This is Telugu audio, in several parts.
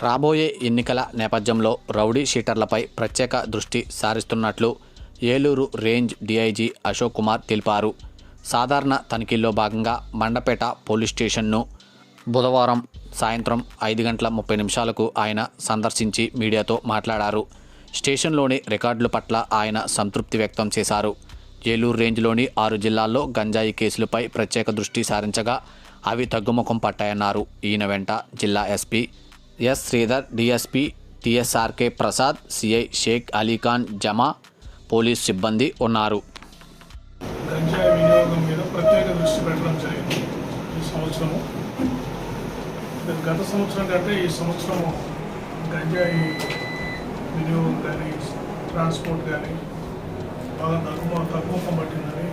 రాబోయే ఎన్నికల నేపథ్యంలో రౌడీ షీటర్లపై ప్రత్యేక దృష్టి సారిస్తున్నట్లు ఏలూరు రేంజ్ డీఐజీ అశోక్ కుమార్ తెలిపారు. సాధారణ తనిఖీల్లో భాగంగా మండపేట పోలీస్ స్టేషన్ను బుధవారం సాయంత్రం 5:30 ఆయన సందర్శించి మీడియాతో మాట్లాడారు. స్టేషన్లోని రికార్డుల పట్ల ఆయన సంతృప్తి వ్యక్తం చేశారు. ఏలూరు రేంజ్లోని 6 జిల్లాల్లో గంజాయి కేసులపై ప్రత్యేక దృష్టి సారించగా అవి తగ్గుముఖం పట్టాయన్నారు. ఈయన వెంట జిల్లా SP S Sridhar, DSP TSRK Prasad, CI Sheikh Alikhan Jama, police సిబ్బంది ఉన్నారు. గంజాయి వినియోగం మీద ప్రత్యేక దృష్టి పెట్టడం జరిగింది ఈ సంవత్సరము. గత సంవత్సరం కంటే ఈ సంవత్సరము గంజాయి వినియోగం కానీ ట్రాన్స్పోర్ట్ కానీ బాగా తగ్గుముఖం పట్టిందని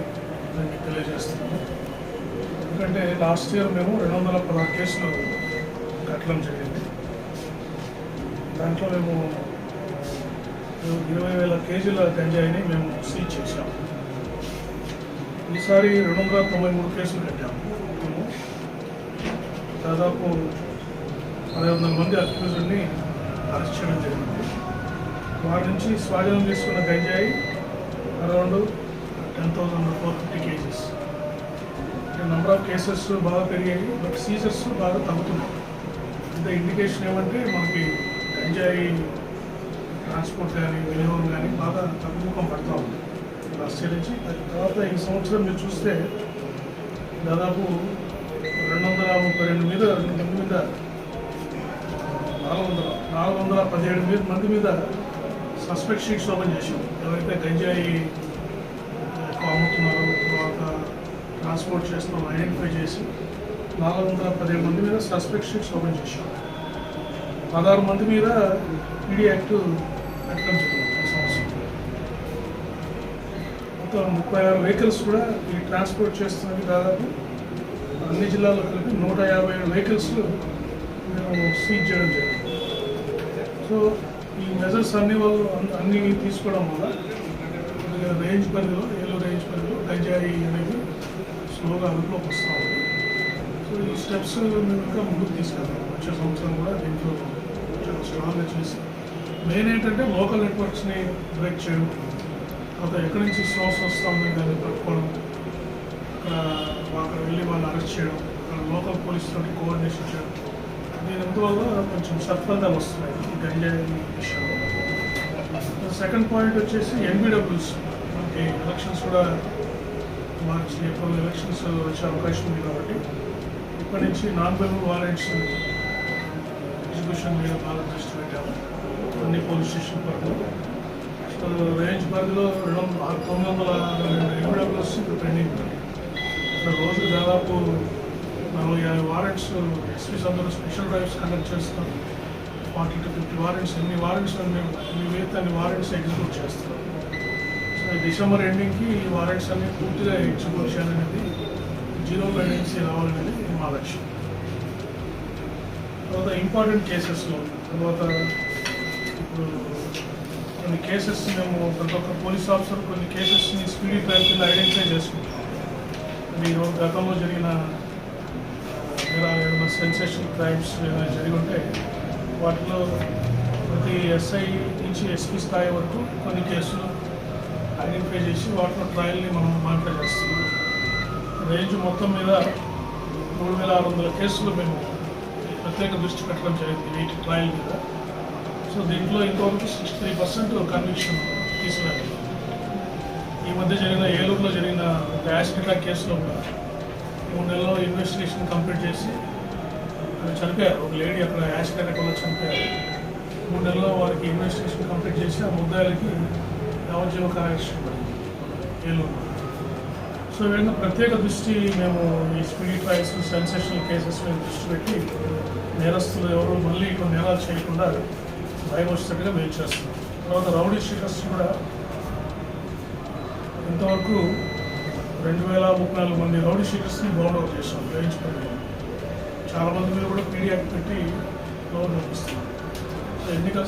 నేను మీకు తెలియజేస్తున్నాను. ఎందుకంటే లాస్ట్ ఇయర్ మేము 216 కేసులు కట్టడం జరిగింది. దాంట్లో మేము 20,000 కేజీల గంజాయిని మేము సీజ్ చేశాము. ఈసారి 293 కేసులు కట్టాము. మేము దాదాపు 600 మంది అక్యూజ్డ్ని అరెస్ట్ చేయడం జరిగింది. వారి నుంచి స్వాధీనం చేసుకున్న గంజాయి around 10,450 kgs. Number of cases బాగా పెరిగాయి, బట్ సీజర్స్ బాగా తగ్గుతున్నాయి. ఇంత ఇండికేషన్ ఏమంటే మనకి గంజాయి ట్రాన్స్పోర్ట్ కానీ వినియోగం కానీ బాగా తగ్గుముఖం పడుతూ ఉంది లాస్ట్ ఇయర్ నుంచి. తర్వాత ఈ సంవత్సరం మీరు చూస్తే దాదాపు 232 మీద 417 మంది మీద సస్పెక్ట్ షీట్స్ ఓపెన్ చేసాం. ఎవరైతే గంజాయి అమ్ముతున్నారో తర్వాత ట్రాన్స్పోర్ట్ చేస్తున్నారో ఐడెంటిఫై చేసి 417 మంది మీద సస్పెక్ట్ షీట్స్ ఓపెన్ చేసాం. 16 మంది మీద పీడీ యాక్ట్ పెట్టడం జరిగింది ఈ సంవత్సరం. మొత్తం 36 వెహికల్స్ కూడా ఈ ట్రాన్స్పోర్ట్ చేస్తున్నవి దాదాపు అన్ని జిల్లాల్లో కలిపి 157 వెహికల్స్ మేము సీజ్ చేయడం జరిగింది. సో ఈ మెజర్స్ అన్నీ తీసుకోవడం వల్ల రేంజ్ పరిధిలో ఏలూరు రేంజ్ పరిధిలో గంజాయి అనేది స్లోగా అదుపులోకి వస్తూ ఉంది. సో ఈ స్టెప్స్ మేము ఇంకా ముందుకు తీసుకెళ్తాం. వచ్చే సంవత్సరం కూడా దీంట్లో చాలా స్ట్రాంగ్గా చేసి మెయిన్ ఏంటంటే లోకల్ నెట్వర్క్స్ని బ్రేక్ చేయడం, తర్వాత ఎక్కడి నుంచి సోర్స్ వస్తూ ఉంది దాన్ని పట్టుకోవడం, అక్కడ వెళ్ళి వాళ్ళు అరెస్ట్ చేయడం, అక్కడ లోకల్ పోలీస్ తోటి కోఆర్డినేషన్ చేయడం. దీనివల్ల కొంచెం సత్ఫలితాలు వస్తున్నాయి ఈ గంజాయి విషయంలో. సెకండ్ పాయింట్ వచ్చేసి ఎన్బిడబ్ల్యూస్. మనకి ఎలక్షన్స్ కూడా మార్చి ఏప్రిల్ ఎలక్షన్స్ వచ్చే అవకాశం ఉంది కాబట్టి ఇప్పటి నుంచి నాన్ బెయిలబుల్ వారెంట్స్ ఎగ్జిక్యూషన్ మీద బాగా దృష్టి పెట్టాము అన్ని పోలీస్ స్టేషన్ పరిధిలో. సో రేంజ్ పరిధిలో 962 ఎన్బిడబ్ల్యూస్ ఇప్పుడు పెండింగ్ ఉంది. ఇక్కడ రోజు దాదాపు 40-50 వారెంట్స్ ఎస్పీస్ అందరూ స్పెషల్ డ్రైవ్స్ కండక్ట్ చేస్తాం. 40 to 50 వారెంట్స్, ఎన్ని వారెంట్స్ అన్ని వారెంట్స్ ఎగ్జిక్యూట్ చేస్తాం. సో డిసెంబర్ ఎండింగ్కి ఈ వారెంట్స్ అన్ని పూర్తిగా ఎగ్జిక్యూట్ చేయాలనేది, జీరో పెండెన్సీ రావాలనేది మా లక్ష్యం. తర్వాత ఇంపార్టెంట్ కేసెస్లో తర్వాత ఇప్పుడు కొన్ని కేసెస్ మేము ప్రతి ఒక్క పోలీస్ ఆఫీసర్ కొన్ని కేసెస్ని స్పీడీ ట్రయల్ కింద ఐడెంటిఫై చేసుకుంటాం. ఈరోజు గతంలో జరిగిన ఏదైనా సెన్సేషనల్ క్రైమ్స్ ఏదైనా జరిగి ఉంటే వాటిలో ప్రతి ఎస్ఐ నుంచి ఎస్పీ స్థాయి వరకు కొన్ని కేసులు ఐడెంటిఫై చేసి వాటిలో ట్రయల్ని మనం మానిటర్ చేస్తున్నాం. రేంజ్ మొత్తం మీద 3,600 కేసులు మేము ప్రత్యేక దృష్టి పెట్టడం జరిగింది వీటి ట్రయల్ మీద. సో దీంట్లో ఇంతవరకు 63% కన్విక్షన్ తీసుకురాలి. ఈ మధ్య జరిగిన ఏలూరులో జరిగిన ఒక యాసిడ్ అటాక్ కేసులో కూడా 3 నెలల్లో ఇన్వెస్టిగేషన్ కంప్లీట్ చేసి చనిపోయారు. ఒక లేడీ అక్కడ యాసిడ్ అటాక్ వల్ల చనిపోయారు. 3 నెలల్లో వారికి ఇన్వెస్టిగేషన్ కంప్లీట్ చేసి ఆ ముద్దాయిలకి యావజ్జీవ కారాశిక్ష పడింది ఏలూరు. సో ఈ విధంగా ప్రత్యేక దృష్టి మేము ఈ స్పీడీ ట్రయల్స్ సెన్సేషనల్ కేసెస్ మీద దృష్టి పెట్టి నేరస్తులు ఎవరు మళ్ళీ కొన్ని నేరాలు చేయకుండా భయం వచ్చేటట్టుగా మేము చేస్తున్నాం. తర్వాత రౌడీ షీటర్స్ కూడా ఇంతవరకు 2,034 మంది రౌడీ షీటర్స్ని బౌండ్ అవుట్ చేసాం రేంజ్ పరిధిలో. చాలామంది మీద కూడా పీడీ యాక్ట్ పెట్టి లోన్ పంపిస్తున్నాం. ఎన్నికల